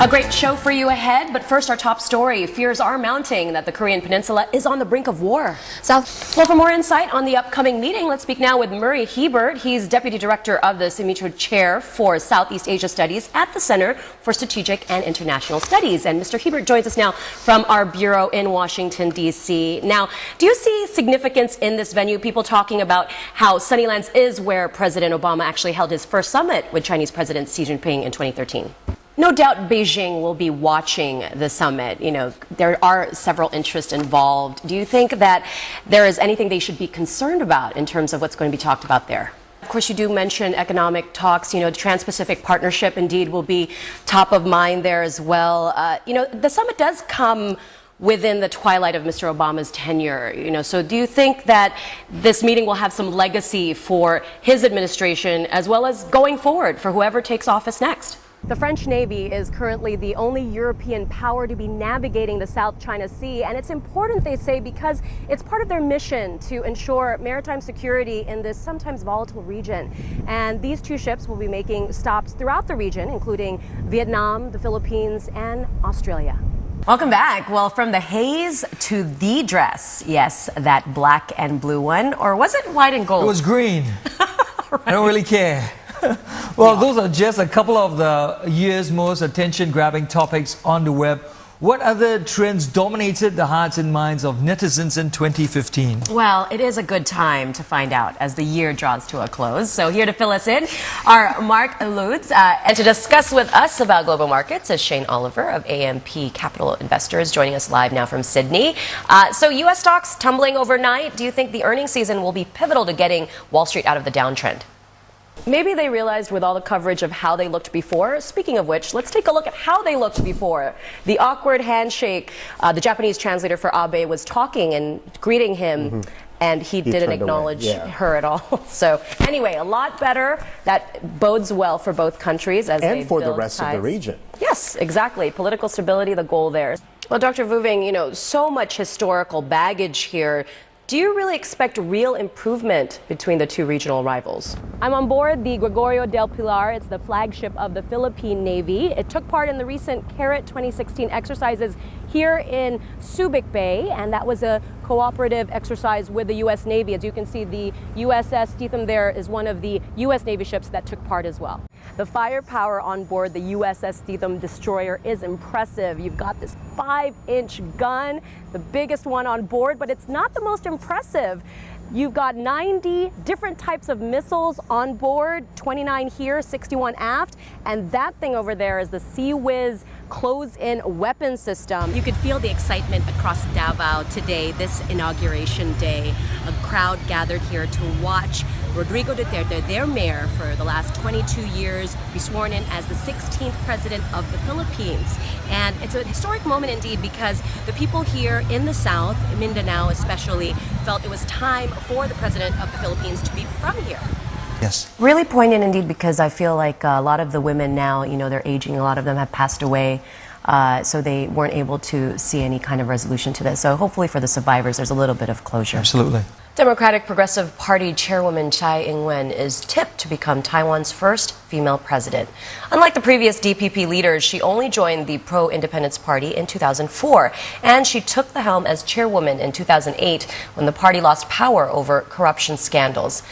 A great show for you ahead, but first our top story. Fears are mounting that the Korean Peninsula is on the brink of war. Well, for more insight on the upcoming meeting, let's speak now with Murray Hebert. He's Deputy Director of the Sumitra Chair for Southeast Asia Studies at the Center for Strategic and International Studies. And Mr. Hebert joins us now from our bureau in Washington, D.C. Now, do you see significance in this venue? People talking about how Sunnylands is where President Obama actually held his first summit with Chinese President Xi Jinping in 2013. No doubt Beijing will be watching the summit. You know, there are several interests involved. Do you think that there is anything they should be concerned about in terms of what's going to be talked about there? Of course, you do mention economic talks. You know, the Trans-Pacific Partnership indeed will be top of mind there as well. You know, the summit does come within the twilight of Mr. Obama's tenure, you know, so do you think that this meeting will have some legacy for his administration as well as going forward for whoever takes office next? The French Navy is currently the only European power to be navigating the South China Sea, and it's important, they say, because it's part of their mission to ensure maritime security in this sometimes volatile region. And these two ships will be making stops throughout the region, including Vietnam, the Philippines, and Australia. Welcome back. Well, from the haze to the dress. Yes, that black and blue one. Or was it white and gold? It was green. Right. I don't really care. Well, those are just a couple of the year's most attention-grabbing topics on the web. What other trends dominated the hearts and minds of netizens in 2015? Well, it is a good time to find out as the year draws to a close. So here to fill us in are Mark Lutz, and to discuss with us about global markets is Shane Oliver of AMP Capital Investors, joining us live now from Sydney. So U.S. stocks tumbling overnight. Do you think the earnings season will be pivotal to getting Wall Street out of the downtrend? Maybe they realized with all the coverage of how they looked before. Speaking of which, let's take a look at how they looked before. The awkward handshake. The Japanese translator for Abe was talking and greeting him, and he didn't acknowledge her at all. So anyway, a lot better. That bodes well for both countries as and they for build the rest ties. of the region. Yes, exactly. Political stability, the goal there. Well, Dr. Vuving, you know, so much historical baggage here. Do you really expect real improvement between the two regional rivals? I'm on board the Gregorio del Pilar. It's the flagship of the Philippine Navy. It took part in the recent Carrot 2016 exercises here in Subic Bay, and that was a cooperative exercise with the U.S. Navy. As you can see, the USS Steatham there is one of the U.S. Navy ships that took part as well. The firepower on board the USS Steatham destroyer is impressive. You've got this 5-inch gun, the biggest one on board, but it's not the most impressive. You've got 90 different types of missiles on board, 29 here, 61 aft, and that thing over there is the Sea Whiz close-in weapon system. You could feel the excitement across Davao today, this inauguration day. A crowd gathered here to watch Rodrigo Duterte, their mayor for the last 22 years, be sworn in as the 16th president of the Philippines. And it's a historic moment indeed because the people here in the South, Mindanao especially, felt it was time for the president of the Philippines to be from here. Yes. Really poignant indeed, because I feel like a lot of the women now, you know, they're aging, a lot of them have passed away. So they weren't able to see any kind of resolution to this. So hopefully for the survivors, there's a little bit of closure. Absolutely. Democratic Progressive Party Chairwoman Tsai Ing-wen is tipped to become Taiwan's first female president. Unlike the previous DPP leaders, she only joined the pro-independence party in 2004, and she took the helm as chairwoman in 2008 when the party lost power over corruption scandals.